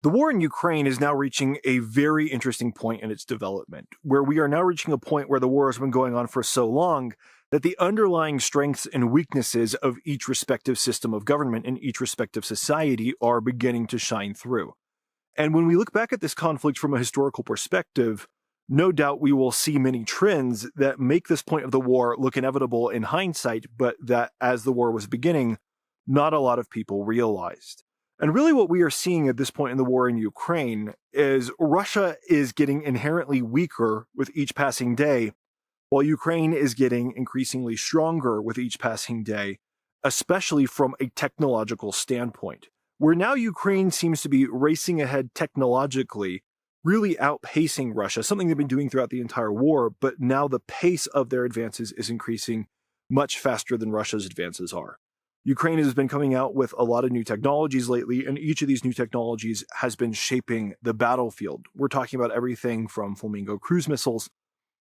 The war in Ukraine is now reaching a very interesting point in its development, where we are now reaching a point where the war has been going on for so long that the underlying strengths and weaknesses of each respective system of government and each respective society are beginning to shine through. And when we look back at this conflict from a historical perspective, no doubt we will see many trends that make this point of the war look inevitable in hindsight, but that as the war was beginning, not a lot of people realized. And really what we are seeing at this point in the war in Ukraine is Russia is getting inherently weaker with each passing day, while Ukraine is getting increasingly stronger with each passing day, especially from a technological standpoint, where now Ukraine seems to be racing ahead technologically, really outpacing Russia, something they've been doing throughout the entire war, but now the pace of their advances is increasing much faster than Russia's advances are. Ukraine has been coming out with a lot of new technologies lately, and each of these new technologies has been shaping the battlefield. We're talking about everything from Flamingo cruise missiles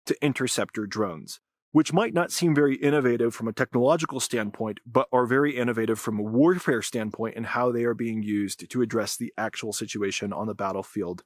to interceptor drones, which might not seem very innovative from a technological standpoint, but are very innovative from a warfare standpoint in how they are being used to address the actual situation on the battlefield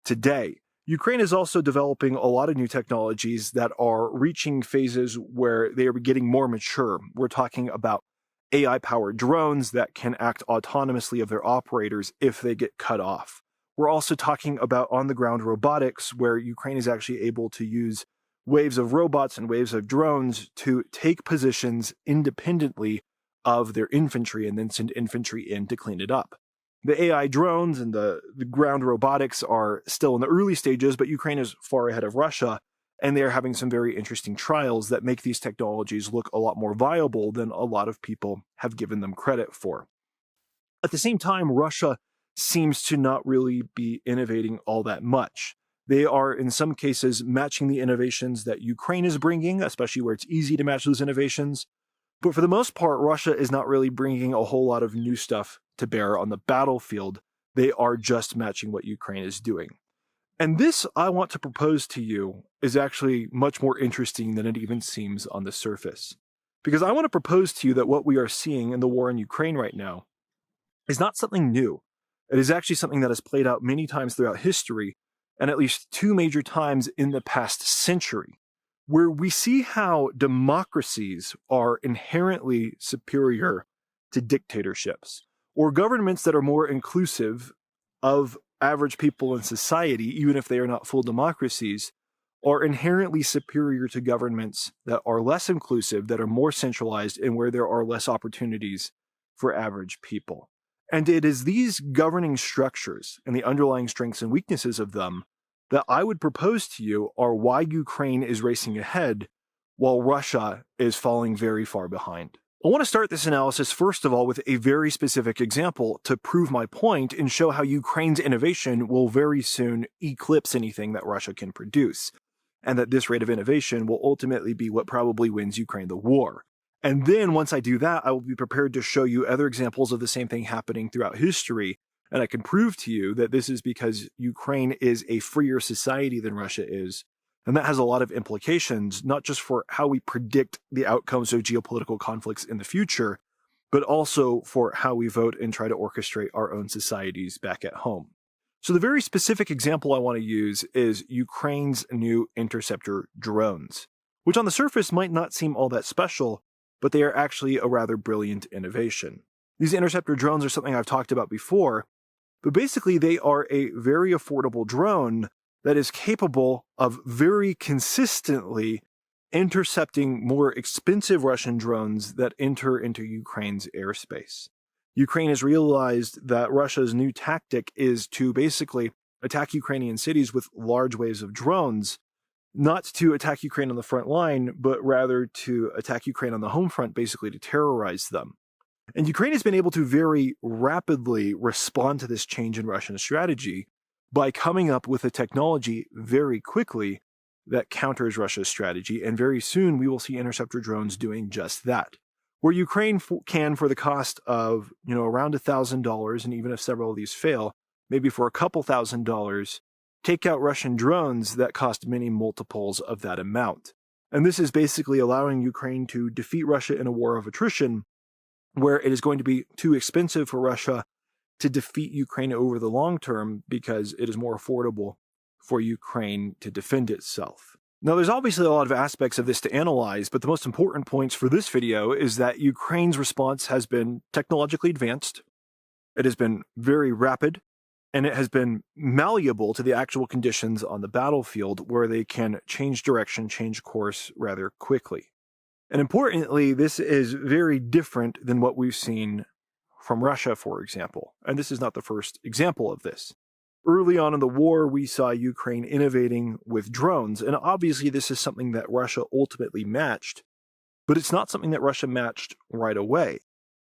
today. Ukraine is also developing a lot of new technologies that are reaching phases where they are getting more mature. We're talking about AI-powered drones that can act autonomously of their operators if they get cut off. We're also talking about on-the-ground robotics, where Ukraine is actually able to use waves of robots and waves of drones to take positions independently of their infantry and then send infantry in to clean it up. The AI drones and the ground robotics are still in the early stages, but Ukraine is far ahead of Russia, and they are having some very interesting trials that make these technologies look a lot more viable than a lot of people have given them credit for. At the same time, Russia seems to not really be innovating all that much. They are, in some cases, matching the innovations that Ukraine is bringing, especially where it's easy to match those innovations. But for the most part, Russia is not really bringing a whole lot of new stuff to bear on the battlefield. They are just matching what Ukraine is doing. And this, I want to propose to you, is actually much more interesting than it even seems on the surface. Because I want to propose to you that what we are seeing in the war in Ukraine right now is not something new. It is actually something that has played out many times throughout history, and at least two major times in the past century, where we see how democracies are inherently superior to dictatorships, or governments that are more inclusive of average people in society, even if they are not full democracies, are inherently superior to governments that are less inclusive, that are more centralized, and where there are less opportunities for average people. And it is these governing structures and the underlying strengths and weaknesses of them that I would propose to you are why Ukraine is racing ahead while Russia is falling very far behind. I want to start this analysis, first of all, with a very specific example to prove my point and show how Ukraine's innovation will very soon eclipse anything that Russia can produce, and that this rate of innovation will ultimately be what probably wins Ukraine the war. And then once I do that, I will be prepared to show you other examples of the same thing happening throughout history, and I can prove to you that this is because Ukraine is a freer society than Russia is. And that has a lot of implications, not just for how we predict the outcomes of geopolitical conflicts in the future, but also for how we vote and try to orchestrate our own societies back at home. So the very specific example I want to use is Ukraine's new interceptor drones, which on the surface might not seem all that special, but they are actually a rather brilliant innovation. These interceptor drones are something I've talked about before, but basically they are a very affordable drone that is capable of very consistently intercepting more expensive Russian drones that enter into Ukraine's airspace. Ukraine has realized that Russia's new tactic is to basically attack Ukrainian cities with large waves of drones, not to attack Ukraine on the front line, but rather to attack Ukraine on the home front, basically to terrorize them. And Ukraine has been able to very rapidly respond to this change in Russian strategy by coming up with a technology very quickly that counters Russia's strategy, and very soon we will see interceptor drones doing just that. Where Ukraine can, for the cost of, around $1,000, and even if several of these fail, maybe for a couple $1,000s, take out Russian drones that cost many multiples of that amount. And this is basically allowing Ukraine to defeat Russia in a war of attrition, where it is going to be too expensive for Russia to defeat Ukraine over the long term because it is more affordable for Ukraine to defend itself. Now, there's obviously a lot of aspects of this to analyze, but the most important points for this video is that Ukraine's response has been technologically advanced, it has been very rapid, and it has been malleable to the actual conditions on the battlefield where they can change direction, change course rather quickly. And importantly, this is very different than what we've seen from Russia, for example. And this is not the first example of this. Early on in the war, we saw Ukraine innovating with drones, and obviously this is something that Russia ultimately matched, but it's not something that Russia matched right away.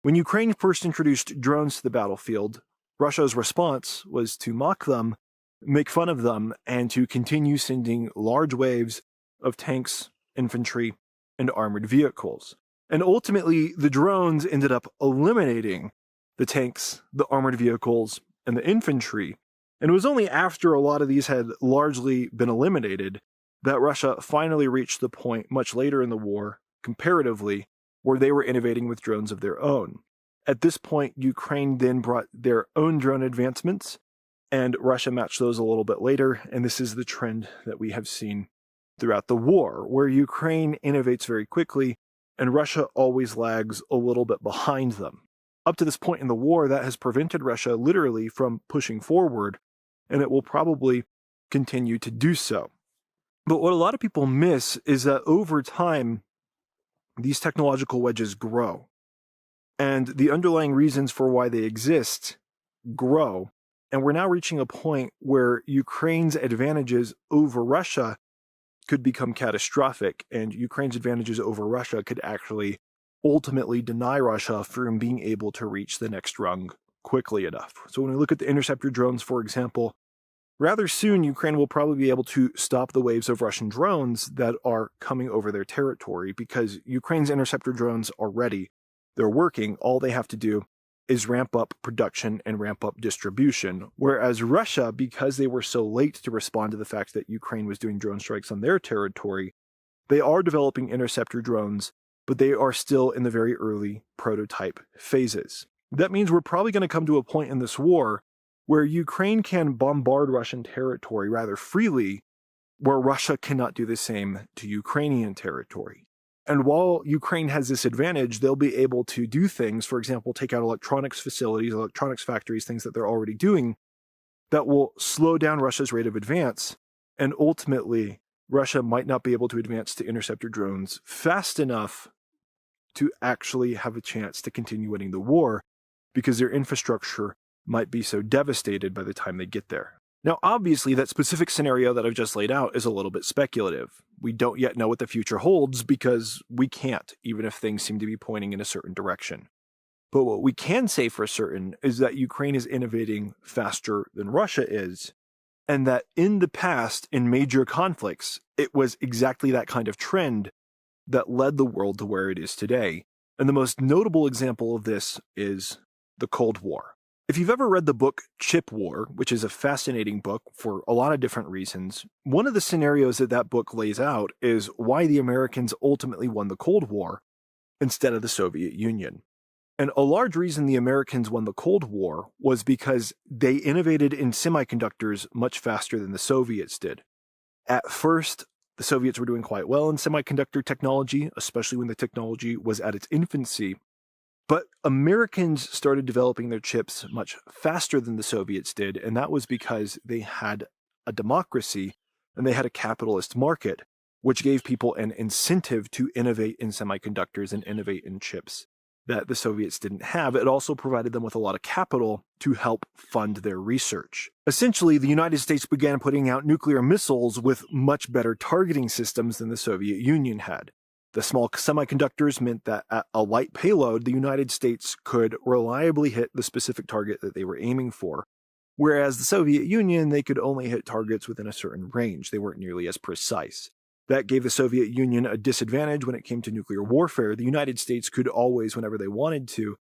When Ukraine first introduced drones to the battlefield, Russia's response was to mock them, make fun of them, and to continue sending large waves of tanks, infantry, and armored vehicles. And ultimately, the drones ended up eliminating the tanks, the armored vehicles, and the infantry. And it was only after a lot of these had largely been eliminated that Russia finally reached the point much later in the war, comparatively, where they were innovating with drones of their own. At this point, Ukraine then brought their own drone advancements, and Russia matched those a little bit later, and this is the trend that we have seen throughout the war, where Ukraine innovates very quickly, and Russia always lags a little bit behind them. Up to this point in the war, that has prevented Russia literally from pushing forward, and it will probably continue to do so. But what a lot of people miss is that over time, these technological wedges grow. And the underlying reasons for why they exist grow. And we're now reaching a point where Ukraine's advantages over Russia could become catastrophic, and Ukraine's advantages over Russia could actually ultimately deny Russia from being able to reach the next rung quickly enough. So when we look at the interceptor drones, for example, rather soon Ukraine will probably be able to stop the waves of Russian drones that are coming over their territory because Ukraine's interceptor drones are ready. They're working. All they have to do is ramp up production and ramp up distribution. Whereas Russia, because they were so late to respond to the fact that Ukraine was doing drone strikes on their territory, they are developing interceptor drones, but they are still in the very early prototype phases. That means we're probably going to come to a point in this war where Ukraine can bombard Russian territory rather freely, where Russia cannot do the same to Ukrainian territory. And while Ukraine has this advantage, they'll be able to do things, for example, take out electronics facilities, electronics factories, things that they're already doing, that will slow down Russia's rate of advance. And ultimately, Russia might not be able to advance to interceptor drones fast enough to actually have a chance to continue winning the war because their infrastructure might be so devastated by the time they get there. Now, obviously, that specific scenario that I've just laid out is a little bit speculative. We don't yet know what the future holds because we can't, even if things seem to be pointing in a certain direction. But what we can say for certain is that Ukraine is innovating faster than Russia is, and that in the past, in major conflicts, it was exactly that kind of trend that led the world to where it is today. And the most notable example of this is the Cold War. If you've ever read the book Chip War, which is a fascinating book for a lot of different reasons, one of the scenarios that that book lays out is why the Americans ultimately won the Cold War instead of the Soviet Union. And a large reason the Americans won the Cold War was because they innovated in semiconductors much faster than the Soviets did. At first, the Soviets were doing quite well in semiconductor technology, especially when the technology was at its infancy. But Americans started developing their chips much faster than the Soviets did, and that was because they had a democracy and they had a capitalist market, which gave people an incentive to innovate in semiconductors and innovate in chips that the Soviets didn't have. It also provided them with a lot of capital to help fund their research. Essentially, the United States began putting out nuclear missiles with much better targeting systems than the Soviet Union had. The small semiconductors meant that at a light payload, the United States could reliably hit the specific target that they were aiming for, whereas the Soviet Union, they could only hit targets within a certain range. They weren't nearly as precise. That gave the Soviet Union a disadvantage when it came to nuclear warfare. The United States could always, whenever they wanted to,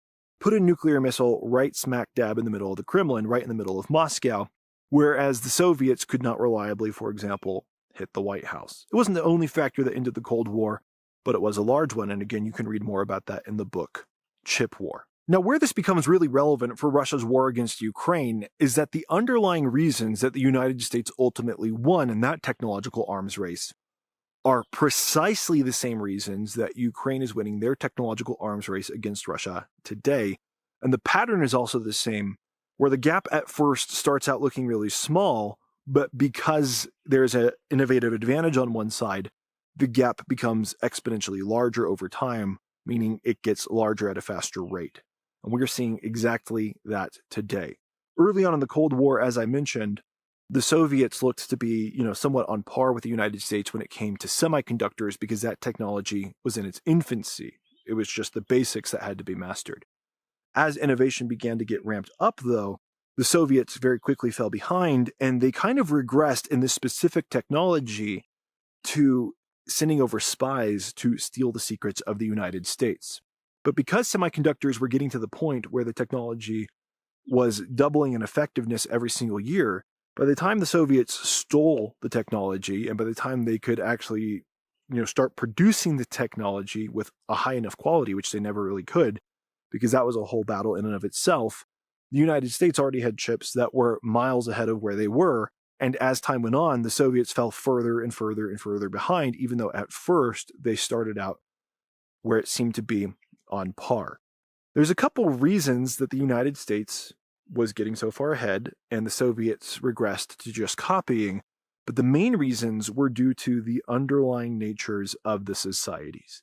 put a nuclear missile right smack dab in the middle of the Kremlin, right in the middle of Moscow, whereas the Soviets could not reliably, for example, hit the White House. It wasn't the only factor that ended the Cold War, but it was a large one, and again, you can read more about that in the book Chip War. Now, where this becomes really relevant for Russia's war against Ukraine is that the underlying reasons that the United States ultimately won in that technological arms race are precisely the same reasons that Ukraine is winning their technological arms race against Russia today. And the pattern is also the same, where the gap at first starts out looking really small, but because there's an innovative advantage on one side, the gap becomes exponentially larger over time, meaning it gets larger at a faster rate. And we're seeing exactly that today. Early on in the Cold War, as I mentioned, the Soviets looked to be, somewhat on par with the United States when it came to semiconductors because that technology was in its infancy. It was just the basics that had to be mastered. As innovation began to get ramped up, though, the Soviets very quickly fell behind, and they kind of regressed in this specific technology to sending over spies to steal the secrets of the United States. But because semiconductors were getting to the point where the technology was doubling in effectiveness every single year, by the time the Soviets stole the technology and by the time they could actually, start producing the technology with a high enough quality, which they never really could, because that was a whole battle in and of itself, the United States already had chips that were miles ahead of where they were. And as time went on, the Soviets fell further and further and further behind, even though at first they started out where it seemed to be on par. There's a couple reasons that the United States was getting so far ahead and the Soviets regressed to just copying, but the main reasons were due to the underlying natures of the societies.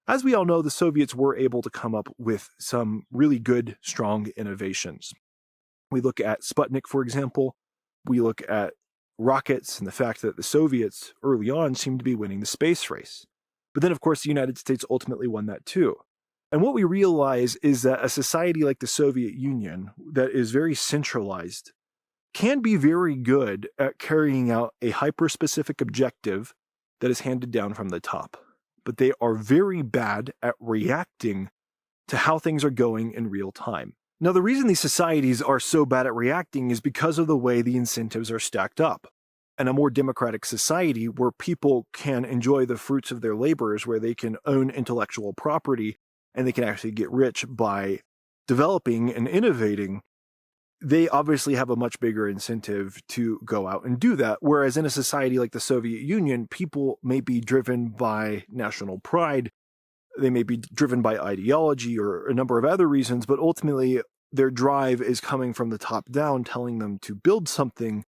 As we all know, the Soviets were able to come up with some really good, strong innovations. We look at Sputnik, for example. We look at rockets and the fact that the Soviets early on seemed to be winning the space race. But then, of course, the United States ultimately won that too. And what we realize is that a society like the Soviet Union that is very centralized can be very good at carrying out a hyper-specific objective that is handed down from the top. But they are very bad at reacting to how things are going in real time. Now, the reason these societies are so bad at reacting is because of the way the incentives are stacked up. And a more democratic society where people can enjoy the fruits of their labors, where they can own intellectual property, and they can actually get rich by developing and innovating, they obviously have a much bigger incentive to go out and do that. Whereas in a society like the Soviet Union, people may be driven by national pride, they may be driven by ideology or a number of other reasons, but ultimately their drive is coming from the top down, telling them to build something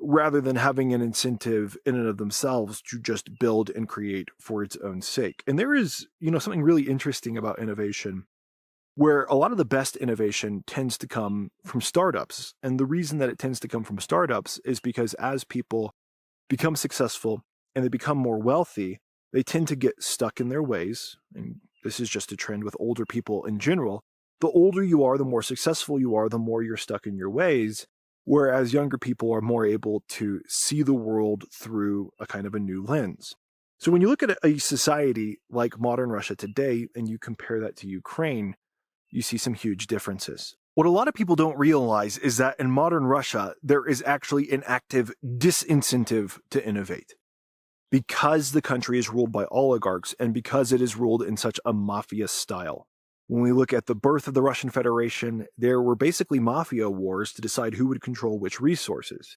rather than having an incentive in and of themselves to just build and create for its own sake. And there is, something really interesting about innovation, where a lot of the best innovation tends to come from startups. And the reason that it tends to come from startups is because as people become successful and they become more wealthy, they tend to get stuck in their ways. And this is just a trend with older people in general. The older you are, the more successful you are, the more you're stuck in your ways. Whereas younger people are more able to see the world through a kind of a new lens. So when you look at a society like modern Russia today and you compare that to Ukraine, you see some huge differences. What a lot of people don't realize is that in modern Russia, there is actually an active disincentive to innovate. Because the country is ruled by oligarchs and because it is ruled in such a mafia style. When we look at the birth of the Russian Federation, there were basically mafia wars to decide who would control which resources.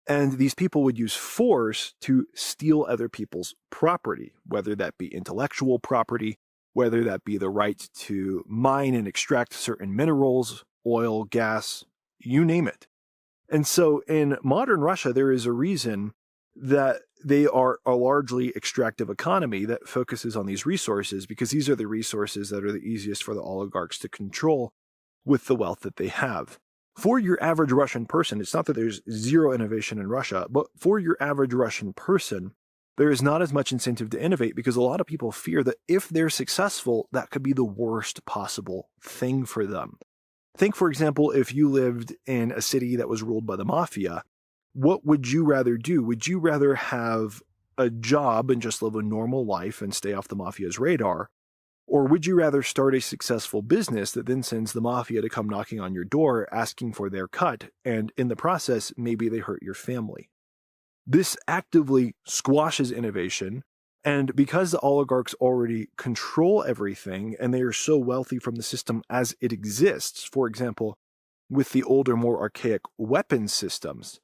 And these people would use force to steal other people's property, whether that be intellectual property, whether that be the right to mine and extract certain minerals, oil, gas, you name it. And so in modern Russia, there is a reason that they are a largely extractive economy that focuses on these resources because these are the resources that are the easiest for the oligarchs to control with the wealth that they have. For your average Russian person, it's not that there's zero innovation in Russia, but for your average Russian person, there is not as much incentive to innovate because a lot of people fear that if they're successful, that could be the worst possible thing for them. Think, for example, if you lived in a city that was ruled by the mafia, what would you rather do? Would you rather have a job and just live a normal life and stay off the mafia's radar? Or would you rather start a successful business that then sends the mafia to come knocking on your door asking for their cut, and in the process, maybe they hurt your family? This actively squashes innovation And because the oligarchs already control everything and they are so wealthy from the system as it exists, for example, with the older, more archaic weapons systems,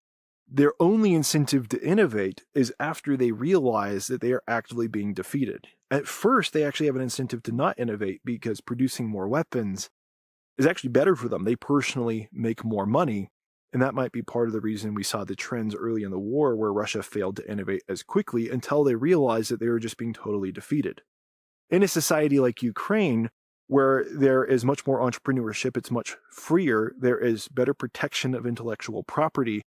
their only incentive to innovate is after they realize that they are actively being defeated. At first, they actually have an incentive to not innovate because producing more weapons is actually better for them. They personally make more money. And that might be part of the reason we saw the trends early in the war where Russia failed to innovate as quickly until they realized that they were just being totally defeated. In a society like Ukraine, where there is much more entrepreneurship, it's much freer, there is better protection of intellectual property,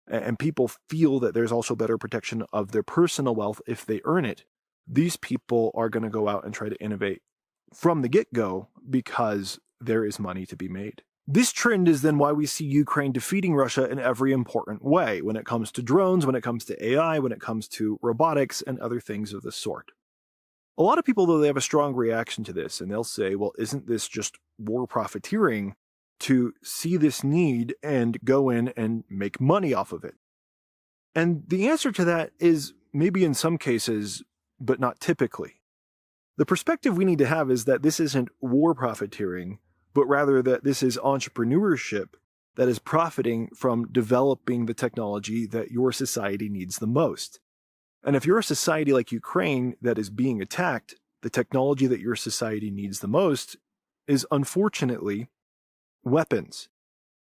and people feel that there's also better protection of their personal wealth if they earn it. These people are going to go out and try to innovate from the get-go because there is money to be made. This trend is then why we see Ukraine defeating Russia in every important way when it comes to drones, when it comes to AI, when it comes to robotics, and other things of the sort. A lot of people, though, they have a strong reaction to this, and they'll say, well, isn't this just war profiteering to see this need and go in and make money off of it? And the answer to that is maybe in some cases, but not typically. The perspective we need to have is that this isn't war profiteering, but rather that this is entrepreneurship that is profiting from developing the technology that your society needs the most. And if you're a society like Ukraine that is being attacked, the technology that your society needs the most is unfortunately weapons.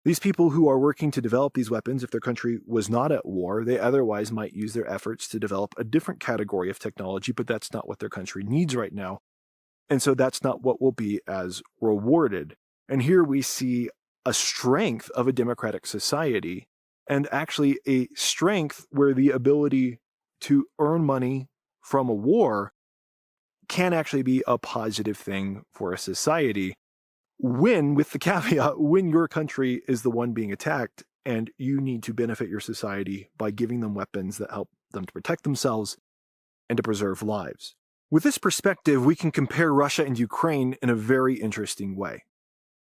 These people who are working to develop these weapons, if their country was not at war, they otherwise might use their efforts to develop a different category of technology, but that's not what their country needs right now. And so that's not what will be as rewarded. And here we see a strength of a democratic society, and actually a strength where the ability to earn money from a war can actually be a positive thing for a society when, with the caveat, when your country is the one being attacked and you need to benefit your society by giving them weapons that help them to protect themselves and to preserve lives. With this perspective, we can compare Russia and Ukraine in a very interesting way.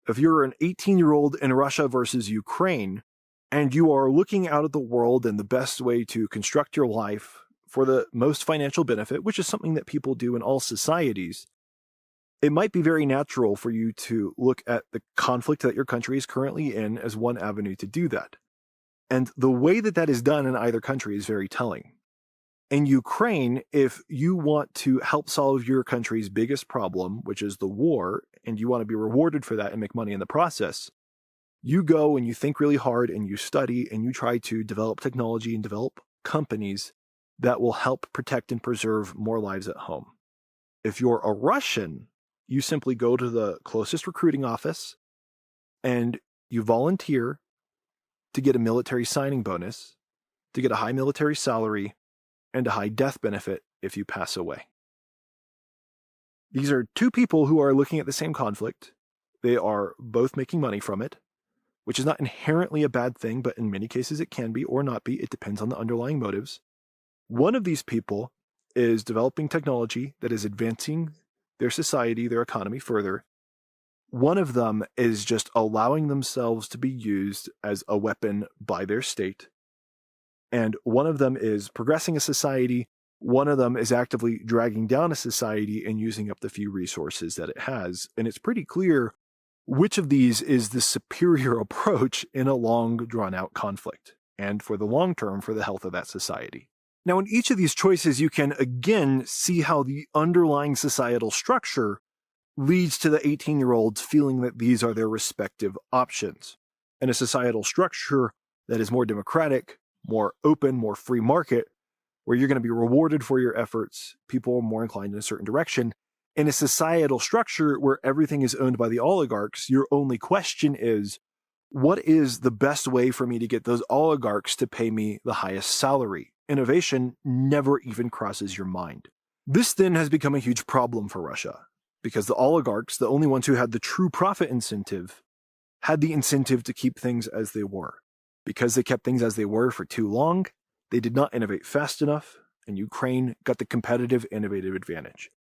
If you're an 18-year-old in Russia versus Ukraine, and you are looking out at the world and the best way to construct your life for the most financial benefit, which is something that people do in all societies, it might be very natural for you to look at the conflict that your country is currently in as one avenue to do that. And the way that that is done in either country is very telling. In Ukraine, if you want to help solve your country's biggest problem, which is the war, and you want to be rewarded for that and make money in the process, you go and you think really hard and you study and you try to develop technology and develop companies that will help protect and preserve more lives at home. If you're a Russian, you simply go to the closest recruiting office and you volunteer to get a military signing bonus, to get a high military salary, and a high death benefit if you pass away. These are two people who are looking at the same conflict. They are both making money from it, which is not inherently a bad thing, but in many cases it can be or not be. It depends on the underlying motives. One of these people is developing technology that is advancing their society, their economy further. One of them is just allowing themselves to be used as a weapon by their state. And one of them is progressing a society. One of them is actively dragging down a society and using up the few resources that it has. And it's pretty clear which of these is the superior approach in a long, drawn-out conflict, and for the long term, for the health of that society. Now, in each of these choices, you can again see how the underlying societal structure leads to the 18-year-olds feeling that these are their respective options. In a societal structure that is more democratic, more open, more free market, where you're going to be rewarded for your efforts, people are more inclined in a certain direction. In a societal structure where everything is owned by the oligarchs, your only question is, what is the best way for me to get those oligarchs to pay me the highest salary? Innovation never even crosses your mind. This then has become a huge problem for Russia, because the oligarchs, the only ones who had the true profit incentive, had the incentive to keep things as they were. Because they kept things as they were for too long, they did not innovate fast enough, and Ukraine got the competitive, innovative advantage.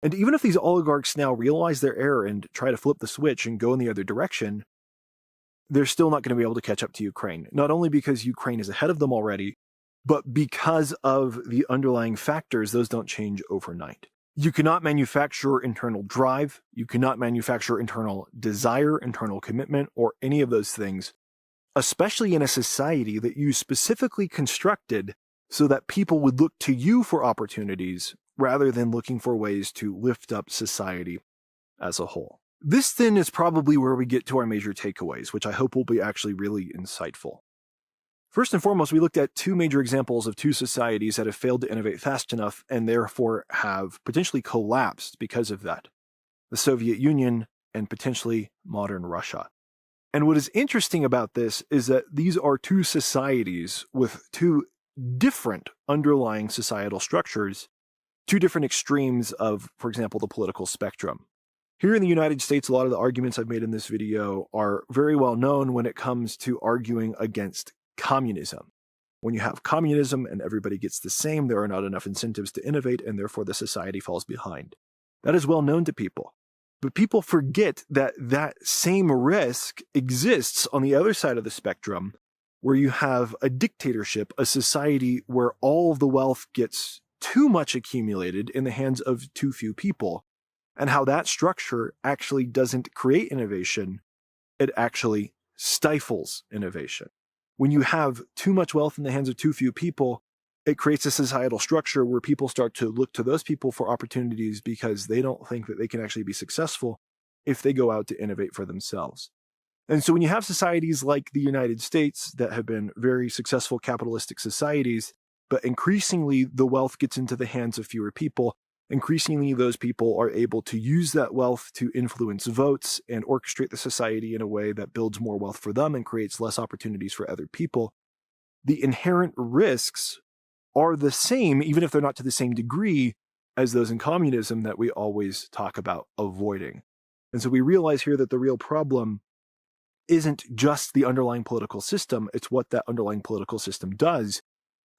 And even if these oligarchs now realize their error and try to flip the switch and go in the other direction, they're still not going to be able to catch up to Ukraine. Not only because Ukraine is ahead of them already, But because of the underlying factors, those don't change overnight. You cannot manufacture internal drive, you cannot manufacture internal desire, internal commitment, or any of those things, especially in a society that you specifically constructed so that people would look to you for opportunities rather than looking for ways to lift up society as a whole. This then is probably where we get to our major takeaways, which I hope will be actually really insightful. First and foremost, we looked at two major examples of two societies that have failed to innovate fast enough and therefore have potentially collapsed because of that. The Soviet Union and potentially modern Russia. And what is interesting about this is that these are two societies with two different underlying societal structures, two different extremes of, for example, the political spectrum. Here in the United States, a lot of the arguments I've made in this video are very well known when it comes to arguing against communism. When you have communism and everybody gets the same, there are not enough incentives to innovate, and therefore the society falls behind. That is well known to people. But people forget that that same risk exists on the other side of the spectrum, where you have a dictatorship, a society where all of the wealth gets too much accumulated in the hands of too few people, and how that structure actually doesn't create innovation, it actually stifles innovation. When you have too much wealth in the hands of too few people, it creates a societal structure where people start to look to those people for opportunities because they don't think that they can actually be successful if they go out to innovate for themselves. And so when you have societies like the United States that have been very successful capitalistic societies, but increasingly the wealth gets into the hands of fewer people, increasingly those people are able to use that wealth to influence votes and orchestrate the society in a way that builds more wealth for them and creates less opportunities for other people. The inherent risks are the same, even if they're not to the same degree as those in communism that we always talk about avoiding. And so we realize here that the real problem isn't just the underlying political system, it's what that underlying political system does.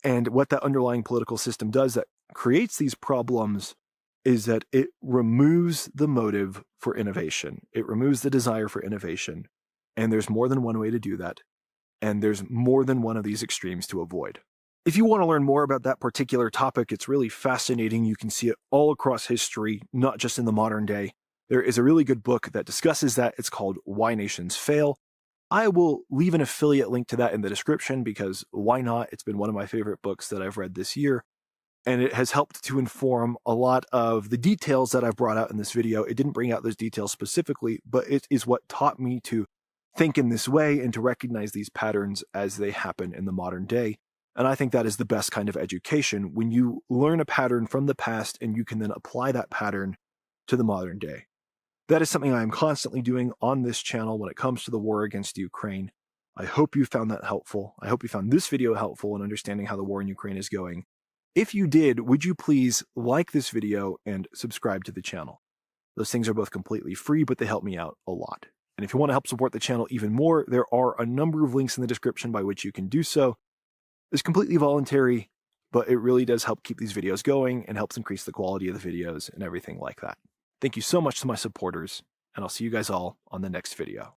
And what that underlying political system does that creates these problems is that it removes the motive for innovation. It removes the desire for innovation. And there's more than one way to do that. And there's more than one of these extremes to avoid. If you want to learn more about that particular topic, it's really fascinating. You can see it all across history, not just in the modern day. There is a really good book that discusses that. It's called Why Nations Fail. I will leave an affiliate link to that in the description because why not? It's been one of my favorite books that I've read this year, and it has helped to inform a lot of the details that I've brought out in this video. It didn't bring out those details specifically, but it is what taught me to think in this way and to recognize these patterns as they happen in the modern day. And I think that is the best kind of education, when you learn a pattern from the past and you can then apply that pattern to the modern day. That is something I am constantly doing on this channel when it comes to the war against Ukraine. I hope you found that helpful. I hope you found this video helpful in understanding how the war in Ukraine is going. If you did, would you please like this video and subscribe to the channel? Those things are both completely free, but they help me out a lot. And if you want to help support the channel even more, there are a number of links in the description by which you can do so. It's completely voluntary, but it really does help keep these videos going and helps increase the quality of the videos and everything like that. Thank you so much to my supporters, and I'll see you guys all on the next video.